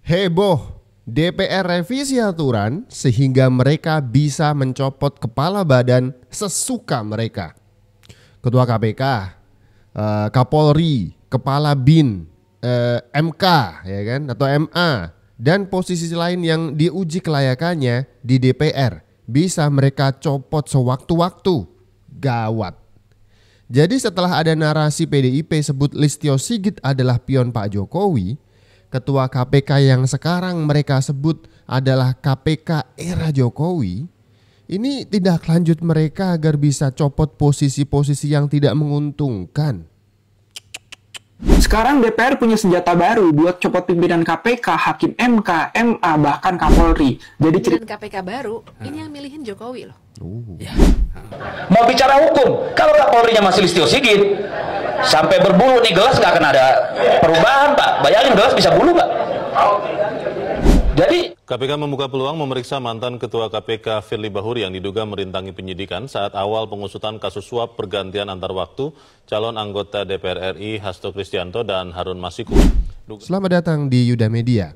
Heboh, DPR revisi aturan sehingga mereka bisa mencopot kepala badan sesuka mereka. Ketua KPK, Kapolri, Kepala BIN, MK ya kan atau MA dan posisi lain yang diuji kelayakannya di DPR bisa mereka copot sewaktu-waktu. Gawat. Jadi setelah ada narasi PDIP sebut Listio Sigit adalah pion Pak Jokowi, Ketua KPK yang sekarang mereka sebut adalah KPK era Jokowi, ini tindak lanjut mereka agar bisa copot posisi-posisi yang tidak menguntungkan. Sekarang DPR punya senjata baru buat copot pimpinan KPK, Hakim MK, MA, bahkan Kapolri. Jadi pimpinan KPK baru, ini yang milihin Jokowi loh. Ya. Mau bicara hukum, kalau Kapolrinya masih Listio Sigit, sampai berbulu nih gelas nggak akan ada perubahan, Pak. Bayangin gelas bisa bulu, Pak. Jadi KPK membuka peluang memeriksa mantan Ketua KPK Firly Bahuri yang diduga merintangi penyidikan saat awal pengusutan kasus suap pergantian antar waktu calon anggota DPR RI Hasto Kristianto dan Harun Masiku. Selamat datang di Yuda Media.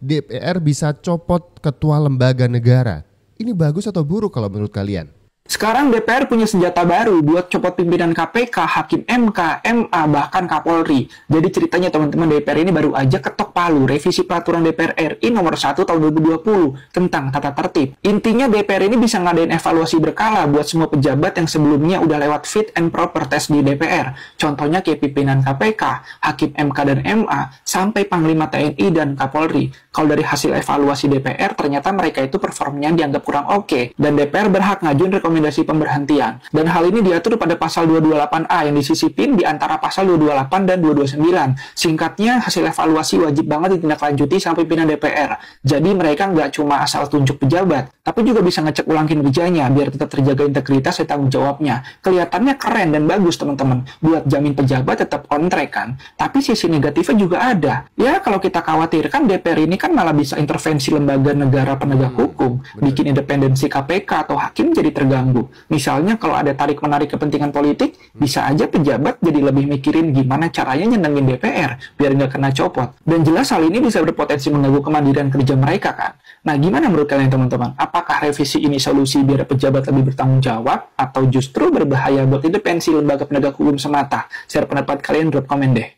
DPR bisa copot ketua lembaga negara. Ini bagus atau buruk kalau menurut kalian? sekarang DPR punya senjata baru buat copot pimpinan KPK, Hakim MK, MA, bahkan Kapolri. Jadi ceritanya teman-teman, DPR ini baru aja ketok palu revisi peraturan DPR RI nomor 1 tahun 2020 tentang tata tertib. Intinya DPR ini bisa ngadain evaluasi berkala buat semua pejabat yang sebelumnya udah lewat fit and proper test di DPR. Contohnya kayak pimpinan KPK, Hakim MK dan MA, sampai Panglima TNI dan Kapolri. Kalau dari hasil evaluasi DPR, ternyata mereka itu performnya dianggap kurang oke, dan DPR berhak ngajuin rekomendasi pemberhentian. Dan hal ini diatur pada pasal 228A yang disisipin di antara pasal 228 dan 229. Singkatnya, hasil evaluasi wajib banget ditindaklanjuti sampai pimpinan DPR. Jadi mereka nggak cuma asal tunjuk pejabat, tapi juga bisa ngecek ulang kinerjanya biar tetap terjaga integritas dan tanggung jawabnya. Kelihatannya keren dan bagus teman-teman, buat jamin pejabat tetap on track kan. Tapi sisi negatifnya juga ada. Ya kalau kita khawatirkan DPR ini kan malah bisa intervensi lembaga negara penegak hukum, bikin independensi KPK atau hakim jadi terganggu. Misalnya kalau ada tarik-menarik kepentingan politik, bisa aja pejabat jadi lebih mikirin gimana caranya nyenengin DPR biar nggak kena copot. Dan jelas hal ini bisa berpotensi mengganggu kemandirian kerja mereka kan. Nah gimana menurut kalian teman-teman? Apakah revisi ini solusi biar pejabat lebih bertanggung jawab atau justru berbahaya buat independensi lembaga penegak hukum semata? Share pendapat kalian, drop komen deh.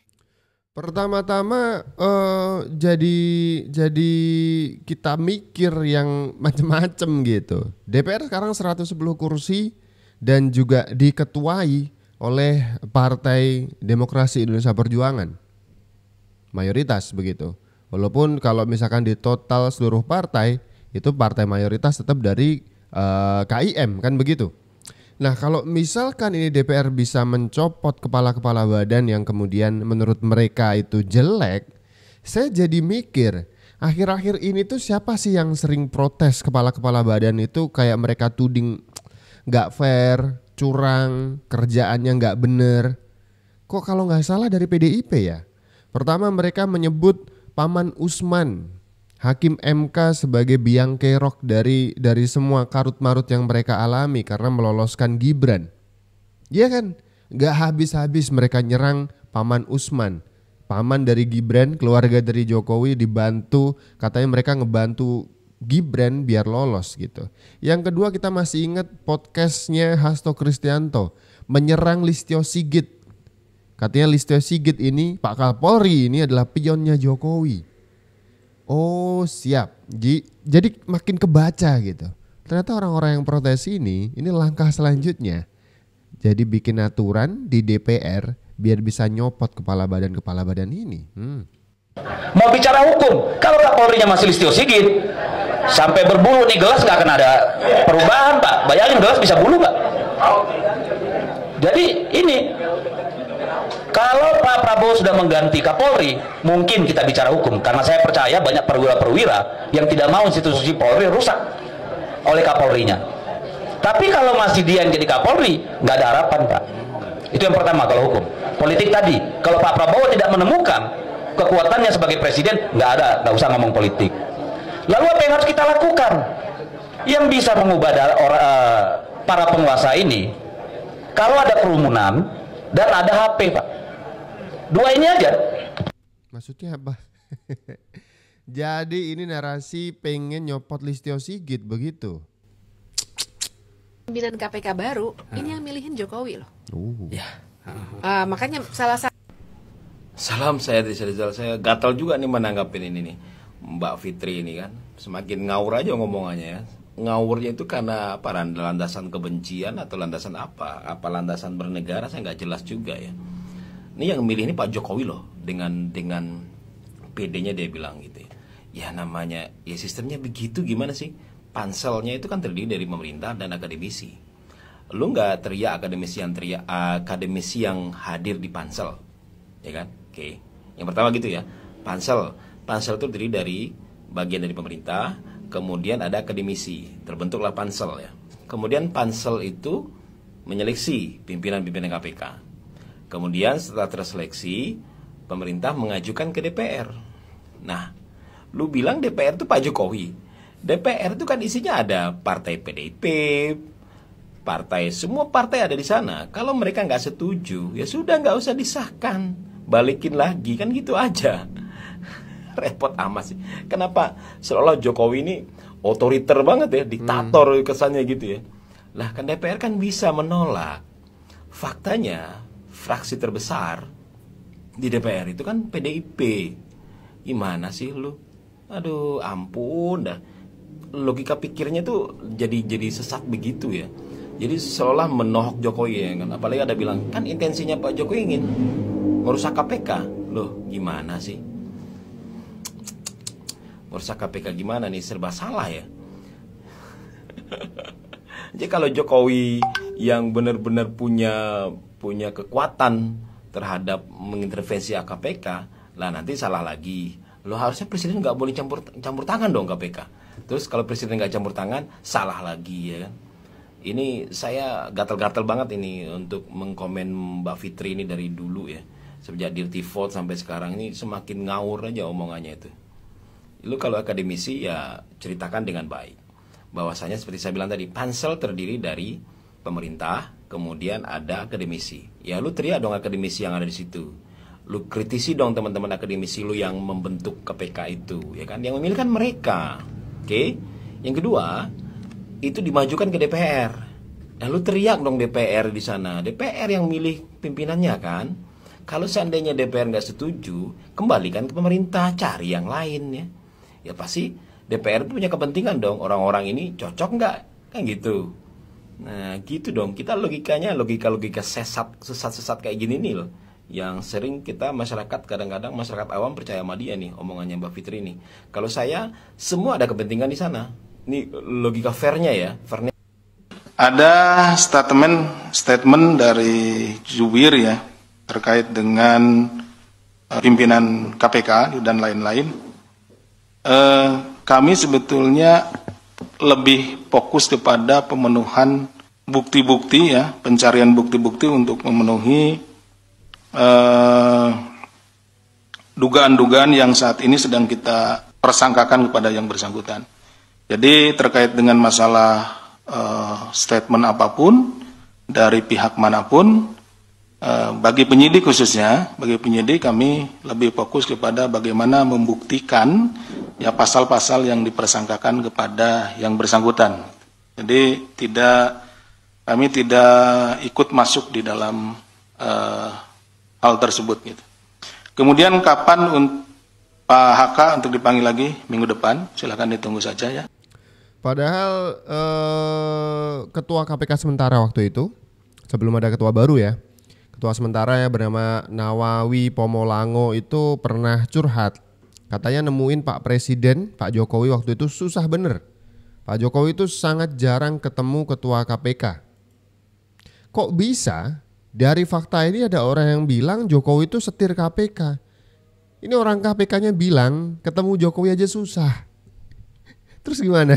Pertama-tama jadi kita mikir yang macam-macam gitu. DPR sekarang 110 kursi dan juga diketuai oleh Partai Demokrasi Indonesia Perjuangan. Mayoritas begitu. Walaupun kalau misalkan di total seluruh partai itu partai mayoritas tetap dari KIM kan begitu. Nah kalau misalkan ini DPR bisa mencopot kepala-kepala badan yang kemudian menurut mereka itu jelek, saya jadi mikir akhir-akhir ini tuh siapa sih yang sering protes kepala-kepala badan itu kayak mereka tuding gak fair, curang, kerjaannya gak bener. Kok kalau gak salah dari PDIP ya? Pertama mereka menyebut Paman Usman, Hakim MK sebagai biang kerok dari semua karut-marut yang mereka alami karena meloloskan Gibran. Iya kan? Gak habis-habis mereka nyerang Paman Usman, paman dari Gibran, keluarga dari Jokowi, dibantu, katanya mereka ngebantu Gibran biar lolos gitu. Yang kedua kita masih ingat podcastnya Hasto Kristianto menyerang Listio Sigit. Katanya Listio Sigit ini, Pak Kapolri ini adalah pionnya Jokowi. Oh siap, jadi makin kebaca gitu. Ternyata orang-orang yang protes ini langkah selanjutnya. Jadi bikin aturan di DPR biar bisa nyopot kepala badan ini. mau bicara hukum, kalau Kapolrinya masih Listio Sigit, sampai berbulu nih gelas nggak akan ada perubahan, Pak. Bayangin gelas bisa bulu, Pak. Jadi ini kalau Pak Prabowo sudah mengganti Kapolri, mungkin kita bicara hukum. Karena saya percaya banyak perwira-perwira yang tidak mau institusi Polri rusak oleh Kapolrinya. Tapi kalau masih dia yang jadi Kapolri, nggak ada harapan, Pak. Itu yang pertama kalau hukum. Politik tadi, kalau Pak Prabowo tidak menemukan kekuatannya sebagai presiden, nggak usah ngomong politik. Lalu apa yang harus kita lakukan? Yang bisa mengubah para penguasa ini, kalau ada kerumunan dan ada HP, Pak. Dua ini aja. Maksudnya apa? Jadi ini narasi pengen nyopot Listio Sigit begitu. Pimpinan KPK baru, ini yang milihin Jokowi loh. Ya. Makanya salah satu Salam, saya Rizal. Saya gatal juga nih menanggapin ini nih Mbak Fitri ini kan. Semakin ngawur aja ngomongannya ya. Ngawurnya itu karena apa? Landasan kebencian atau landasan apa? Apa landasan bernegara, saya nggak jelas juga ya. Ini yang milih ini Pak Jokowi loh. Dengan PD-nya dia bilang gitu ya. Ya namanya, ya sistemnya begitu, gimana sih? Panselnya itu kan terdiri dari pemerintah dan akademisi. Lu nggak teriak akademisi yang hadir di pansel, ya kan? Oke. Yang pertama gitu ya. Pansel itu terdiri dari bagian dari pemerintah, kemudian ada akademisi, terbentuklah pansel ya. Kemudian pansel itu menyeleksi pimpinan-pimpinan KPK. Kemudian setelah terseleksi, pemerintah mengajukan ke DPR. Nah, lu bilang DPR itu Pak Jokowi. DPR itu kan isinya ada partai PDIP, semua partai ada di sana. Kalau mereka nggak setuju, ya sudah nggak usah disahkan, balikin lagi, kan gitu aja. Repot amat sih. Kenapa seolah Jokowi ini otoriter banget ya, diktator kesannya gitu ya. Lah kan DPR kan bisa menolak. Faktanya fraksi terbesar di DPR itu kan PDIP. Gimana sih lu? Aduh, ampun dah. Logika pikirnya tuh jadi sesat begitu ya. Jadi seolah menohok Jokowi ya kan. Apalagi ada bilang kan intensinya Pak Jokowi ingin merusak KPK. Loh, gimana sih? Merusak KPK gimana nih? Serba salah ya. Jadi kalau Jokowi yang benar-benar punya kekuatan terhadap mengintervensi KPK, lah nanti salah lagi. Lo harusnya presiden nggak boleh campur tangan dong KPK. Terus kalau presiden nggak campur tangan, salah lagi ya kan. Ini saya gatal-gatal banget ini untuk mengkomen Mbak Fitri ini dari dulu ya. Sejak Dirty Vote sampai sekarang ini semakin ngawur aja omongannya itu. Lu kalau akademisi ya ceritakan dengan baik. Bahwasanya seperti saya bilang tadi, pansel terdiri dari pemerintah, kemudian ada akademisi. Ya lu teriak dong akademisi yang ada di situ. Lu kritisi dong teman-teman akademisi lu yang membentuk KPK itu, ya kan? Yang memilih kan mereka. Oke? Yang kedua, itu dimajukan ke DPR. Lalu teriak dong DPR di sana. DPR yang milih pimpinannya kan. Kalau seandainya DPR nggak setuju, kembalikan ke pemerintah, cari yang lain ya. Ya pasti DPR punya kepentingan dong. Orang-orang ini cocok nggak? Kan gitu. Nah gitu dong. Kita logikanya logika sesat kayak gini nih loh. Yang sering kita kadang-kadang masyarakat awam percaya sama dia nih, omongannya Mbak Fitri nih. Kalau saya, semua ada kepentingan di sana. Ini logika fairnya ya. Ada statement dari Zubir ya terkait dengan pimpinan KPK dan lain-lain. Kami sebetulnya lebih fokus kepada pemenuhan bukti-bukti ya, pencarian bukti-bukti untuk memenuhi dugaan-dugaan yang saat ini sedang kita persangkakan kepada yang bersangkutan. Jadi terkait dengan masalah statement apapun dari pihak manapun, bagi penyidik khususnya, bagi penyidik kami lebih fokus kepada bagaimana membuktikan ya pasal-pasal yang dipersangkakan kepada yang bersangkutan. Jadi kami tidak ikut masuk di dalam hal tersebut gitu. Kemudian kapan Pak HK untuk dipanggil lagi minggu depan? Silakan ditunggu saja ya. Padahal ketua KPK sementara waktu itu, sebelum ada ketua baru ya, ketua sementara ya bernama Nawawi Pomolango itu pernah curhat. Katanya nemuin Pak Presiden, Pak Jokowi waktu itu susah bener. Pak Jokowi itu sangat jarang ketemu ketua KPK. Kok bisa? Dari fakta ini ada orang yang bilang Jokowi itu setir KPK. Ini orang KPK-nya bilang ketemu Jokowi aja susah. Terus gimana?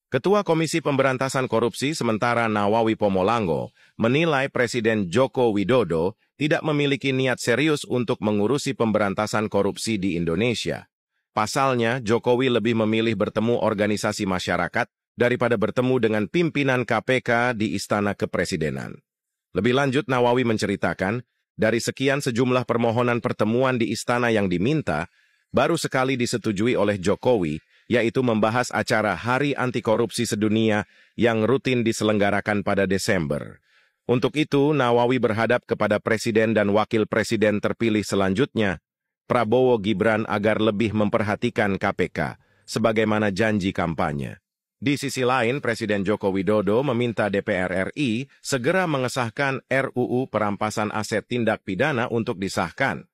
Ketua Komisi Pemberantasan Korupsi sementara Nawawi Pomolango menilai Presiden Joko Widodo tidak memiliki niat serius untuk mengurusi pemberantasan korupsi di Indonesia. Pasalnya, Jokowi lebih memilih bertemu organisasi masyarakat daripada bertemu dengan pimpinan KPK di Istana Kepresidenan. Lebih lanjut, Nawawi menceritakan, dari sekian sejumlah permohonan pertemuan di istana yang diminta, baru sekali disetujui oleh Jokowi, yaitu membahas acara Hari Anti Korupsi Sedunia yang rutin diselenggarakan pada Desember. Untuk itu, Nawawi berhadap kepada Presiden dan Wakil Presiden terpilih selanjutnya, Prabowo Gibran, agar lebih memperhatikan KPK, sebagaimana janji kampanye. Di sisi lain, Presiden Joko Widodo meminta DPR RI segera mengesahkan RUU Perampasan Aset Tindak Pidana untuk disahkan.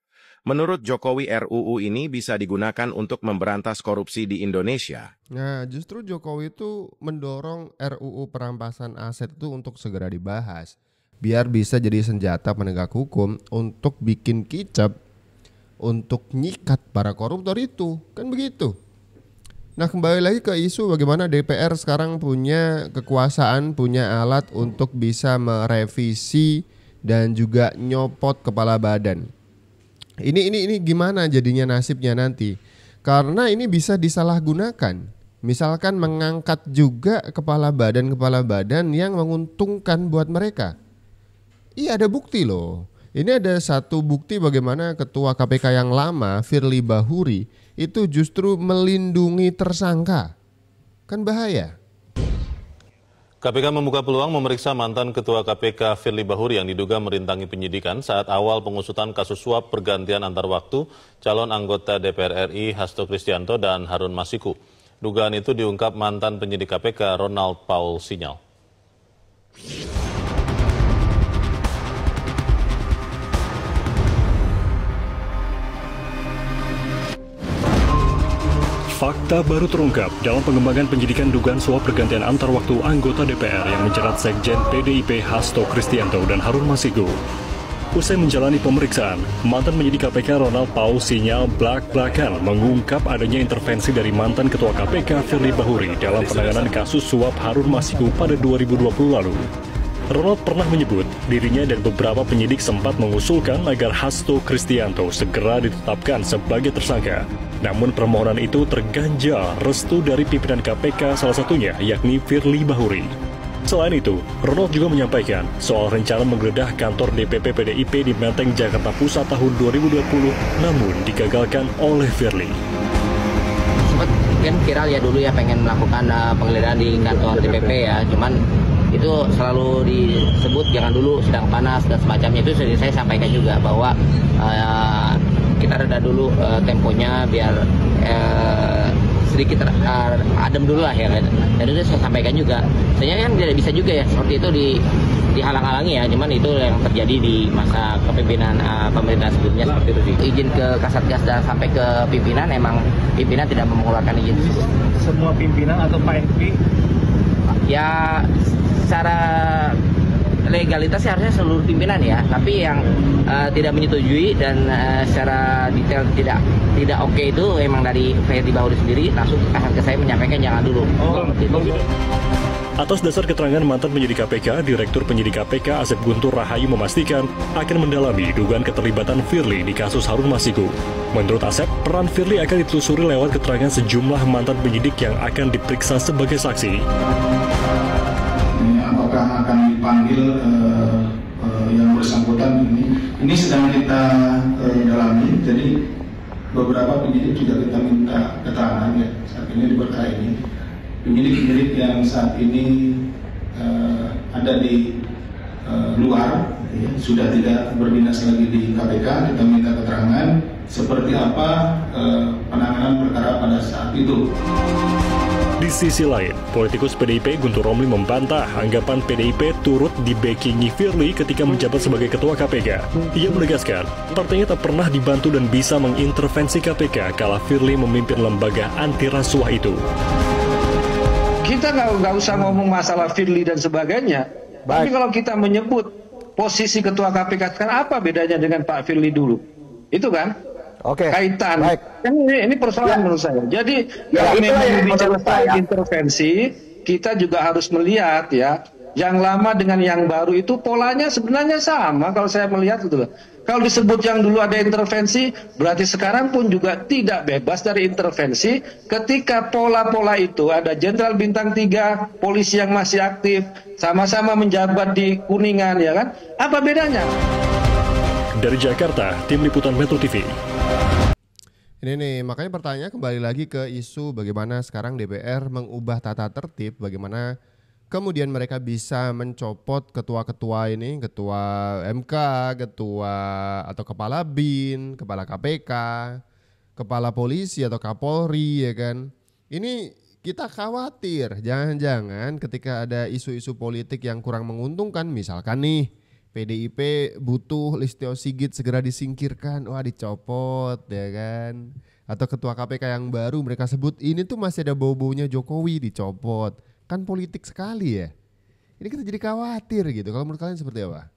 Menurut Jokowi, RUU ini bisa digunakan untuk memberantas korupsi di Indonesia. Nah, justru Jokowi itu mendorong RUU Perampasan Aset itu untuk segera dibahas, biar bisa jadi senjata penegak hukum untuk bikin kicap, untuk nyikat para koruptor itu, kan begitu. Nah, kembali lagi ke isu bagaimana DPR sekarang punya kekuasaan, punya alat untuk bisa merevisi dan juga nyopot kepala badan. Ini gimana jadinya nasibnya nanti? Karena ini bisa disalahgunakan. Misalkan mengangkat juga kepala badan yang menguntungkan buat mereka. Iya, ada bukti loh. Ini ada satu bukti bagaimana ketua KPK yang lama, Firly Bahuri, itu justru melindungi tersangka. Kan bahaya. KPK membuka peluang memeriksa mantan Ketua KPK Firly Bahuri yang diduga merintangi penyidikan saat awal pengusutan kasus suap pergantian antar waktu calon anggota DPR RI Hasto Kristianto dan Harun Masiku. Dugaan itu diungkap mantan penyidik KPK Ronald Paul Sinyal. Fakta baru terungkap dalam pengembangan penyidikan dugaan suap pergantian antar waktu anggota DPR yang menjerat Sekjen PDIP Hasto Kristianto dan Harun Masiku. Usai menjalani pemeriksaan, mantan penyidik KPK Ronald Paul Sinyal belak-belakan mengungkap adanya intervensi dari mantan Ketua KPK Firly Bahuri dalam penanganan kasus suap Harun Masiku pada 2020 lalu. Ronald pernah menyebut dirinya dan beberapa penyidik sempat mengusulkan agar Hasto Kristianto segera ditetapkan sebagai tersangka. Namun permohonan itu terganjal restu dari pimpinan KPK, salah satunya yakni Firly Bahuri. Selain itu, Ronald juga menyampaikan soal rencana menggeledah kantor DPP PDIP di Menteng, Jakarta Pusat tahun 2020, namun digagalkan oleh Firly. Sempat kan viral ya dulu ya pengen melakukan penggeledahan di kantor DPP ya, cuman itu selalu disebut jangan dulu, sedang panas dan semacamnya. Itu sudah saya sampaikan juga bahwa kita reda dulu temponya biar sedikit adem dulu lah ya. Dan itu saya sampaikan juga. Sebenarnya kan tidak bisa juga ya seperti itu dihalang-halangi ya. Cuman itu yang terjadi di masa kepemimpinan pemerintah sebelumnya seperti itu. Izin ke Kasatgas dan sampai ke pimpinan, emang pimpinan tidak mengeluarkan izin. Semua pimpinan atau Pak MP? Ya secara legalitas harusnya seluruh pimpinan ya, tapi yang tidak menyetujui dan secara detail tidak oke itu emang dari Firly Bahuri sendiri langsung ke saya menyampaikan jangan dulu. Atas dasar keterangan mantan penyidik KPK, Direktur Penyidik KPK Asep Guntur Rahayu memastikan akan mendalami dugaan keterlibatan Firly di kasus Harun Masiku. Menurut Asep, peran Firly akan ditelusuri lewat keterangan sejumlah mantan penyidik yang akan diperiksa sebagai saksi. Apakah akan dipanggil yang bersangkutan ini sedang kita dalami. Jadi beberapa penyidik juga kita minta keterangan ya saat ini di perkara ini. Penyidik-penyidik yang saat ini ada di luar ya, sudah tidak berdinas lagi di KPK, kita minta keterangan seperti apa penanganan perkara pada saat itu. Di sisi lain, politikus PDIP Guntur Romli membantah anggapan PDIP turut di-backingi Firly ketika menjabat sebagai ketua KPK. Ia menegaskan, partainya tak pernah dibantu dan bisa mengintervensi KPK kala Firly memimpin lembaga anti rasuah itu. Kita nggak usah ngomong masalah Firly dan sebagainya. Tapi kalau kita menyebut posisi ketua KPK, kan apa bedanya dengan Pak Firly dulu? Itu kan? Oke. Kaitan. Ini persoalan menurut saya. Jadi kalau memang bicara intervensi, kita juga harus melihat ya, yang lama dengan yang baru itu polanya sebenarnya sama kalau saya melihat gitu loh. Kalau disebut yang dulu ada intervensi, berarti sekarang pun juga tidak bebas dari intervensi ketika pola-pola itu ada Jenderal Bintang 3, polisi yang masih aktif, sama-sama menjabat di Kuningan ya kan? Apa bedanya? Dari Jakarta, Tim Liputan Metro TV. Ini nih, makanya pertanyaan kembali lagi ke isu bagaimana sekarang DPR mengubah tata tertib, bagaimana kemudian mereka bisa mencopot ketua-ketua ini, ketua MK, ketua atau kepala BIN, kepala KPK, kepala polisi atau Kapolri ya kan. Ini kita khawatir jangan-jangan ketika ada isu-isu politik yang kurang menguntungkan, misalkan nih PDIP butuh Listio Sigit segera disingkirkan, wah dicopot ya kan. Atau ketua KPK yang baru mereka sebut ini tuh masih ada bau-baunya Jokowi, dicopot. Kan politik sekali ya. Ini kita jadi khawatir gitu. Kalau menurut kalian seperti apa?